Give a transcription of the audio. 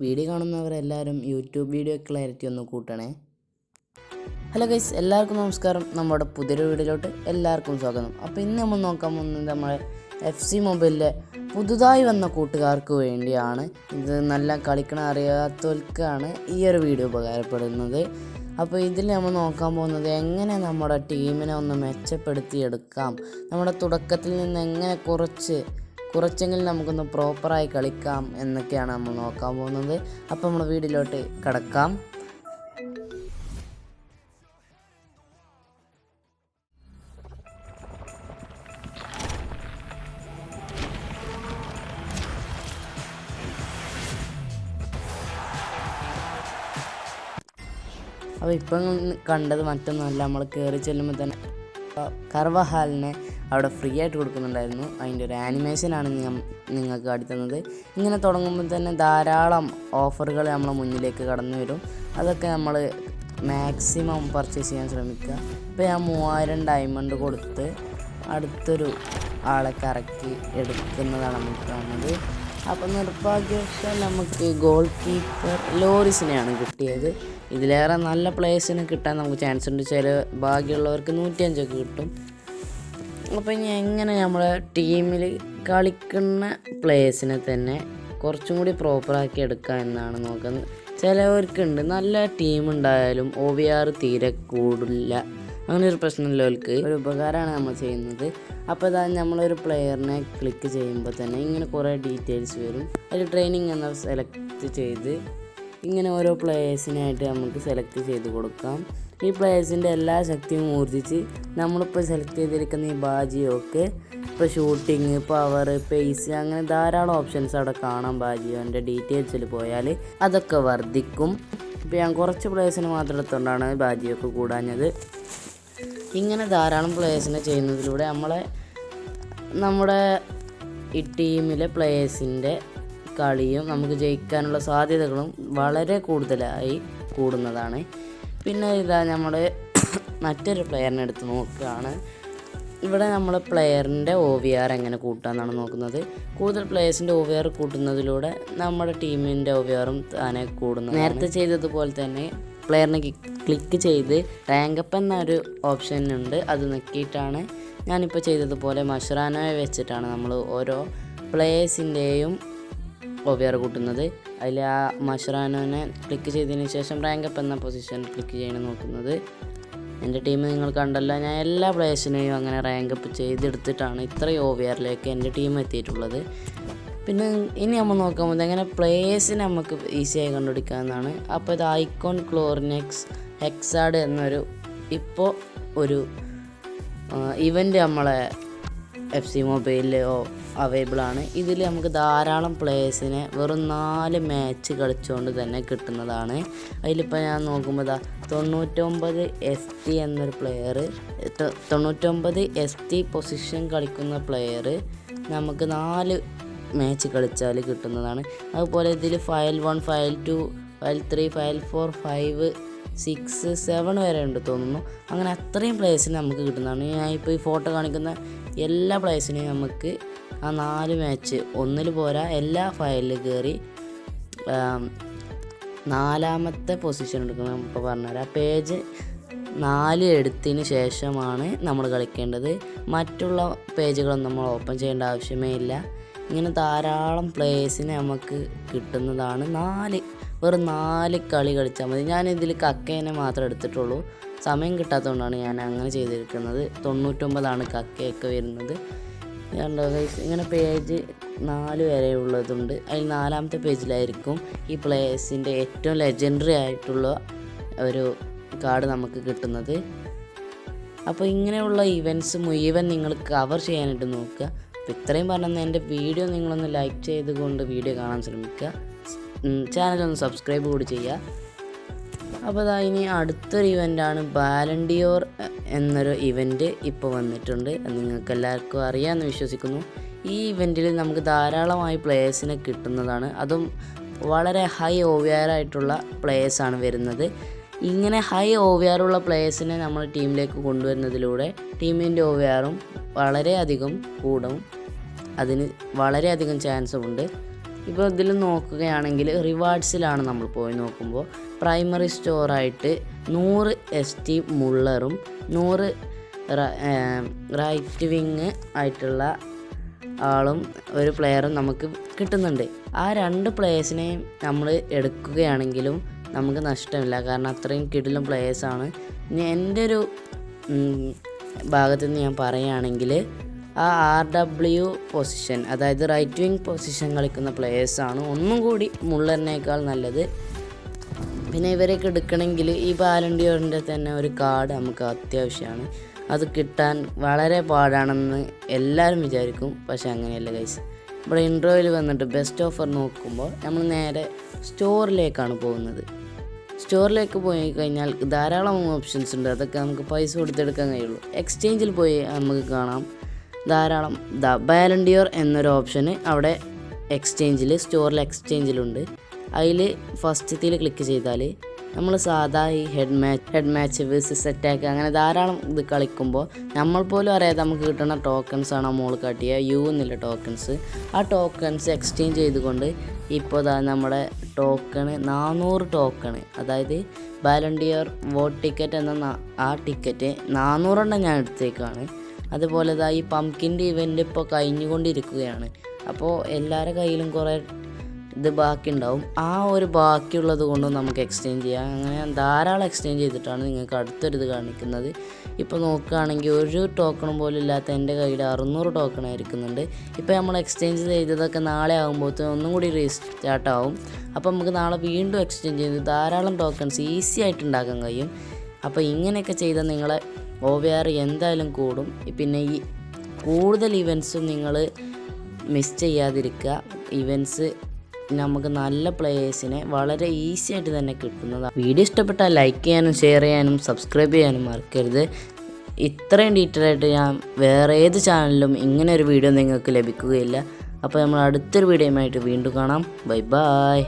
Video കാണുന്നവരെല്ലാവരും YouTube video clarity ഒന്ന് കൂട്ടണേ. Hello guys, എല്ലാവർക്കും നമസ്കാരം. നമ്മുടെ പുതിയൊരു വീഡിയോയിലോട്ട് എല്ലാവർക്കും സ്വാഗതം. അപ്പോൾ ഇന്ന് നമ്മൾ നോക്കാൻ പോകുന്നത് നമ്മുടെ FC മൊബൈലിലെ പുതുതായി വന്ന കൂട്ടുകാർക്ക് വേണ്ടിയാണ്. ഇത് നല്ല കളിക്കണ അറിയാത്തവർക്കാണ് ഈ ഒരു വീഡിയോ ഉപകാരപ്പെടുന്നത്. അപ്പോൾ ഇതിൽ നമ്മൾ നോക്കാൻ പോകുന്നത് എങ്ങനെ നമ്മുടെ ടീമിനെ ഒന്ന് മെച്ചപ്പെടുത്തിയെടുക്കാം, നമ്മുടെ തുടക്കത്തിൽ നിന്ന് എങ്ങനെ കുറച്ചെങ്കിലും നമുക്കൊന്ന് പ്രോപ്പറായി കളിക്കാം എന്നൊക്കെയാണ് നമ്മൾ നോക്കാൻ പോകുന്നത്. അപ്പോൾ നമ്മൾ വീഡിയോയിലോട്ട് കടക്കാം. അപ്പോൾ ഇപ്പം കണ്ടത് മറ്റൊന്നുമല്ല, നമ്മൾ കയറി ചെല്ലുമ്പോൾ തന്നെ കർവഹാലിനെ അവിടെ ഫ്രീ ആയിട്ട് കൊടുക്കുന്നുണ്ടായിരുന്നു. അതിൻ്റെ ഒരു ആനിമേഷനാണ് നിങ്ങൾക്ക് കാട്ടിത്തന്നത്. ഇങ്ങനെ തുടങ്ങുമ്പോൾ തന്നെ ധാരാളം ഓഫറുകൾ നമ്മളെ മുന്നിലേക്ക് കടന്നു വരും. അതൊക്കെ നമ്മൾ മാക്സിമം പർച്ചേസ് ചെയ്യാൻ ശ്രമിക്കുക. ഇപ്പോൾ ഞാൻ 3000 ഡയമണ്ട് കൊടുത്ത് അടുത്തൊരു ആളെ കറക്കി എടുക്കുന്നതാണ് നമുക്ക് കാണുന്നത്. അപ്പോൾ നിർഭാഗ്യവശാൽ നമുക്ക് ഗോൾ കീപ്പർ ലോറിസിനെയാണ് കിട്ടിയത്. ഇതിലേറെ നല്ല പ്ലേയേഴ്സിന് കിട്ടാൻ നമുക്ക് ചാൻസ് ഉണ്ട്. ചില ഭാഗ്യമുള്ളവർക്ക് 105 കിട്ടും. അപ്പോൾ ഇനി എങ്ങനെ നമ്മുടെ ടീമിൽ കളിക്കുന്ന പ്ലേയേഴ്സിനെ തന്നെ കുറച്ചും കൂടി പ്രോപ്പറാക്കി എടുക്കുക എന്നാണ് നോക്കുന്നത്. ചിലവർക്കുണ്ട് നല്ല ടീമുണ്ടായാലും OVR തീരെ കൂടില്ല. അങ്ങനെ ഒരു പ്രശ്നമുള്ളവർക്ക് ഒരു ഉപകാരമാണ് നമ്മൾ ചെയ്യുന്നത്. അപ്പോൾ ഇതാ നമ്മളൊരു പ്ലെയറിനെ ക്ലിക്ക് ചെയ്യുമ്പോൾ തന്നെ ഇങ്ങനെ കുറേ ഡീറ്റെയിൽസ് വരും. അതിൽ ട്രെയിനിങ് എന്ന സെലക്ട് ചെയ്ത് ഇങ്ങനെ ഓരോ പ്ലേയേഴ്സിനായിട്ട് നമുക്ക് സെലക്ട് ചെയ്ത് കൊടുക്കാം. ഈ പ്ലേയേഴ്സിൻ്റെ എല്ലാ ശക്തിയും ഊർജിച്ച് നമ്മളിപ്പോൾ സെലക്ട് ചെയ്തിരിക്കുന്ന ഈ ബാജിയൊക്കെ ഇപ്പോൾ ഷൂട്ടിങ്, പവർ, പേസ് അങ്ങനെ ധാരാളം ഓപ്ഷൻസ് അവിടെ കാണാം. ബാജിയോൻ്റെ ഡീറ്റെയിൽസിൽ പോയാൽ അതൊക്കെ വർദ്ധിക്കും. ഇപ്പോൾ ഞാൻ കുറച്ച് പ്ലേയേഴ്സിനെ മാത്രം എടുത്തുകൊണ്ടാണ് ബാജിയൊക്കെ കൂടാഞ്ഞത്. ഇങ്ങനെ ധാരാളം പ്ലേയേഴ്സിനെ ചെയ്യുന്നതിലൂടെ നമ്മുടെ ഈ ടീമിലെ പ്ലേയേഴ്സിൻ്റെ കളിയും നമുക്ക് ജയിക്കാനുള്ള സാധ്യതകളും വളരെ കൂടുതലായി കൂടുന്നതാണ്. പിന്നെ ഇതാ നമ്മൾ മറ്റൊരു പ്ലെയറിനെ എടുത്ത് നോക്കുകയാണ്. ഇവിടെ നമ്മൾ പ്ലെയറിൻ്റെ OVR എങ്ങനെ കൂട്ടാമെന്നാണ് നോക്കുന്നത്. കൂടുതൽ പ്ലേയേഴ്സിൻ്റെ OVR കൂട്ടുന്നതിലൂടെ നമ്മുടെ ടീമിൻ്റെ OVRും താനെ കൂടുന്നു. നേരത്തെ ചെയ്തതുപോലെ തന്നെ പ്ലെയറിനെ ക്ലിക്ക് ചെയ്ത് റാങ്ക് അപ്പ് എന്നൊരു ഓപ്ഷൻ ഉണ്ട്. അത് നോക്കിയിട്ടാണ് ഞാനിപ്പോൾ ചെയ്തതുപോലെ മഷ്റാനോയെ വെച്ചിട്ടാണ് നമ്മൾ ഓരോ പ്ലേയേഴ്സിൻ്റെയും OVR കൂട്ടുന്നത്. അതിൽ ആ മഷ്റാനോനെ ക്ലിക്ക് ചെയ്തതിന് ശേഷം റാങ്ക് അപ്പ് എന്ന പൊസിഷൻ ക്ലിക്ക് ചെയ്യണം നോക്കുന്നത്. എൻ്റെ ടീം നിങ്ങൾ കണ്ടല്ലോ, ഞാൻ എല്ലാ പ്ലേയേഴ്സിനെയും അങ്ങനെ റാങ്ക് അപ്പ് ചെയ്തെടുത്തിട്ടാണ് ഇത്രയും OVRലേക്ക് എൻ്റെ ടീം എത്തിയിട്ടുള്ളത്. പിന്നെ ഇനി നമ്മൾ നോക്കാൻ പോകുന്നത് എങ്ങനെ പ്ലേയേഴ്സിനെ നമുക്ക് ഈസിയായി കണ്ടുപിടിക്കാമെന്നാണ്. അപ്പോൾ ഇത് ഐക്കോൺ ക്ലോറിനെക്സ് ഹെക്സാഡ് എന്നൊരു ഇപ്പോൾ ഒരു ഇവൻ്റ് നമ്മളെ FC മൊബൈലിൽ അവൈലബിൾ ആണ്. ഇതിൽ നമുക്ക് ധാരാളം പ്ലേയേഴ്സിനെ വെറും 4 മാച്ച് കളിച്ചുകൊണ്ട് തന്നെ കിട്ടുന്നതാണ്. അതിലിപ്പോൾ ഞാൻ നോക്കുമ്പോൾ 99 ST എന്നൊരു പ്ലെയർ, 99 ST പൊസിഷൻ കളിക്കുന്ന പ്ലെയർ നമുക്ക് 4 മാച്ച് കളിച്ചാൽ കിട്ടുന്നതാണ്. അതുപോലെ ഇതിൽ ഫയൽ 1, ഫയൽ 2, ഫയൽ 3, ഫയൽ 4, 5, 6, 7 വരെ ഉണ്ട് തോന്നുന്നു. അങ്ങനെ അത്രയും പ്ലേയേഴ്സിന് നമുക്ക് കിട്ടുന്നതാണ്. ഞാൻ ഇപ്പോൾ ഈ ഫോട്ടോ കാണിക്കുന്ന എല്ലാ പ്ലേയേഴ്സിനെയും നമുക്ക് ആ 4 മാച്ച് ഒന്നിൽ പോരാ, എല്ലാ ഫയലിൽ കയറി 4ാമത്തെ പൊസിഷൻ എടുക്കണം. ഇപ്പോൾ പറഞ്ഞുതരാം. പേജ് 4 എടുത്തതിന് ശേഷമാണ് നമ്മൾ കളിക്കേണ്ടത്. മറ്റുള്ള പേജുകളൊന്നും നമ്മൾ ഓപ്പൺ ചെയ്യേണ്ട ആവശ്യമേ ഇല്ല. ഇങ്ങനെ ധാരാളം പ്ലേയേഴ്സിനെ നമുക്ക് കിട്ടുന്നതാണ്. വെറും 4 കളി കളിച്ചാൽ മതി. ഞാനിതിൽ കക്കേനെ മാത്രമേ എടുത്തിട്ടുള്ളൂ. സമയം കിട്ടാത്തതുകൊണ്ടാണ് ഞാൻ അങ്ങനെ ചെയ്തിരിക്കുന്നത്. 99 കക്കയൊക്കെ വരുന്നത്. ഇങ്ങനെ പേജ് 4 വരെ ഉള്ളതുണ്ട്. അതിൽ 4ാമത്തെ പേജിലായിരിക്കും ഈ പ്ലേയേഴ്സിൻ്റെ ഏറ്റവും ലെജൻഡറി ആയിട്ടുള്ള ഒരു കാർഡ് നമുക്ക് കിട്ടുന്നത്. അപ്പോൾ ഇങ്ങനെയുള്ള ഇവൻറ്റ്സ് മുഴുവൻ നിങ്ങൾ കവർ ചെയ്യാനായിട്ട് നോക്കുക. അപ്പോൾ ഇത്രയും പറഞ്ഞാൽ എൻ്റെ വീഡിയോ നിങ്ങളൊന്ന് ലൈക്ക് ചെയ്തുകൊണ്ട് വീഡിയോ കാണാൻ ശ്രമിക്കുക. ചാനലൊന്ന് സബ്സ്ക്രൈബ് കൂടി ചെയ്യുക. അപ്പോൾ ഇനി അടുത്തൊരു ഇവൻ്റാണ് ബാലൻഡിയോർ എന്നൊരു ഇവൻറ്റ് ഇപ്പോൾ വന്നിട്ടുണ്ട്. അത് നിങ്ങൾക്ക് എല്ലാവർക്കും അറിയാമെന്ന് വിശ്വസിക്കുന്നു. ഈ ഇവൻറ്റിൽ നമുക്ക് ധാരാളമായി പ്ലേയേഴ്സിനെ കിട്ടുന്നതാണ്. അതും വളരെ ഹൈ OVR ആയിട്ടുള്ള പ്ലേയേഴ്സാണ് വരുന്നത്. ഇങ്ങനെ ഹൈ OVR ഉള്ള പ്ലേയേഴ്സിനെ നമ്മൾ ടീമിലേക്ക് കൊണ്ടുവരുന്നതിലൂടെ ടീമിൻ്റെ OVRും വളരെയധികം കൂടും. അതിന് വളരെയധികം ചാൻസും ഉണ്ട്. ഇപ്പോൾ ഇതിൽ നോക്കുകയാണെങ്കിൽ റിവാർഡ്സിലാണ് നമ്മൾ പോയി നോക്കുമ്പോൾ പ്രൈമറി സ്റ്റോറായിട്ട് 100 ST മുള്ളറും 100 റൈറ്റ് വിങ് ആയിട്ടുള്ള ആളും ഒരു പ്ലെയറും നമുക്ക് കിട്ടുന്നുണ്ട്. ആ 2 പ്ലേയേഴ്സിനെയും നമ്മൾ എടുക്കുകയാണെങ്കിലും നമുക്ക് നഷ്ടമില്ല, കാരണം അത്രയും കിടിലം പ്ലേയേഴ്സാണ്. ഇനി എൻ്റെ ഒരു ഭാഗത്തു നിന്ന് ഞാൻ പറയുകയാണെങ്കിൽ ആ RW പൊസിഷൻ, അതായത് റൈറ്റ് വിങ് പൊസിഷൻ കളിക്കുന്ന പ്ലേയേഴ്സാണ് ഒന്നും കൂടി മുള്ളറിനേക്കാൾ നല്ലത്. പിന്നെ ഇവരൊക്കെ എടുക്കണമെങ്കിൽ ഈ ബാലൻഡിയോറിൻ്റെ തന്നെ ഒരു കാർഡ് നമുക്ക് അത്യാവശ്യമാണ്. അത് കിട്ടാൻ വളരെ പാടാണെന്ന് എല്ലാവരും വിചാരിക്കും, പക്ഷേ അങ്ങനെയല്ല ഗൈസ്. ഇവിടെ ഇൻട്രോയിൽ വന്നിട്ട് ബെസ്റ്റ് ഓഫർ നോക്കുമ്പോൾ നമ്മൾ നേരെ സ്റ്റോറിലേക്കാണ് പോകുന്നത്. സ്റ്റോറിലേക്ക് പോയി കഴിഞ്ഞാൽ ധാരാളം ഓപ്ഷൻസ് ഉണ്ട്, അതൊക്കെ നമുക്ക് പൈസ കൊടുത്തെടുക്കാൻ കഴിയുള്ളൂ. എക്സ്ചേഞ്ചിൽ പോയി നമുക്ക് കാണാം ധാരാളം ബാലൻഡിയോർ എന്നൊരു ഓപ്ഷന് അവിടെ സ്റ്റോറിൽ എക്സ്ചേഞ്ചിലുണ്ട്. അതിൽ ഫസ്റ്റത്തിൽ ക്ലിക്ക് ചെയ്താൽ നമ്മൾ സാധാ ഈ ഹെഡ് മാച്ച് വേഴ്സസ് അറ്റാക്ക് അങ്ങനെ ധാരാളം ഇത് കളിക്കുമ്പോൾ നമ്മൾ പോലും അറിയാതെ നമുക്ക് കിട്ടുന്ന ടോക്കൺസ് ആണ് മോള് കാട്ടിയ എന്നുള്ള ടോക്കൺസ്. ആ ടോക്കൺസ് എക്സ്ചേഞ്ച് ചെയ്തുകൊണ്ട് ഇപ്പോൾ നമ്മുടെ ടോക്കണ് 400 ടോക്കണ്, അതായത് ബാലൻഡിയർ വോട്ട് ടിക്കറ്റ് എന്ന ആ ടിക്കറ്റ് 400 എണ്ണം ഞാൻ എടുത്തേക്കാണ്. അതുപോലെ ഈ പംകിൻ്റെ ഇവൻ്റ് ഇപ്പോൾ കഴിഞ്ഞുകൊണ്ടിരിക്കുകയാണ്. അപ്പോൾ എല്ലാവരുടെ കയ്യിലും കുറേ ഇത് ബാക്കി ഉണ്ടാവും. ആ ഒരു ബാക്കിയുള്ളത് കൊണ്ടും നമുക്ക് എക്സ്ചേഞ്ച് ചെയ്യാം. അങ്ങനെ ധാരാളം എക്സ്ചേഞ്ച് ചെയ്തിട്ടാണ് നിങ്ങൾക്ക് അടുത്തൊരിത് കാണിക്കുന്നത്. ഇപ്പോൾ നോക്കുകയാണെങ്കിൽ ഒരു ടോക്കണും പോലും ഇല്ലാത്ത എൻ്റെ കയ്യിൽ 600 ടോക്കൺ ആയിരിക്കുന്നുണ്ട്. ഇപ്പോൾ നമ്മൾ എക്സ്ചേഞ്ച് ചെയ്തതൊക്കെ നാളെ ആകുമ്പോഴത്തേക്കും ഒന്നും കൂടി റീസ്റ്റാർട്ട് ആവും. അപ്പോൾ നമുക്ക് നാളെ വീണ്ടും എക്സ്ചേഞ്ച് ചെയ്ത് ധാരാളം ടോക്കൺസ് ഈസി ആയിട്ട് ഉണ്ടാക്കാൻ കഴിയും. അപ്പോൾ ഇങ്ങനെയൊക്കെ ചെയ്താൽ നിങ്ങളെ OVR എന്തായാലും കൂടും. പിന്നെ ഈ കൂടുതൽ ഇവൻറ്റ്സും നിങ്ങൾ മിസ് ചെയ്യാതിരിക്കുക. ഇവൻറ്റ്സ് നമുക്ക് നല്ല പ്ലേയേഴ്സിനെ വളരെ ഈസി ആയിട്ട് തന്നെ കിട്ടുന്നതാണ്. വീഡിയോ ഇഷ്ടപ്പെട്ടാൽ ലൈക്ക് ചെയ്യാനും ഷെയർ ചെയ്യാനും സബ്സ്ക്രൈബ് ചെയ്യാനും മറക്കരുത്. ഇത്രയും ഡീറ്റെയിൽ ആയിട്ട് ഞാൻ വേറെ ഏത് ചാനലിലും ഇങ്ങനെ ഒരു വീഡിയോ നിങ്ങൾക്ക് ലഭിക്കുകയില്ല. അപ്പോൾ നമ്മൾ അടുത്തൊരു വീഡിയോയുമായിട്ട് വീണ്ടും കാണാം. Bye bye.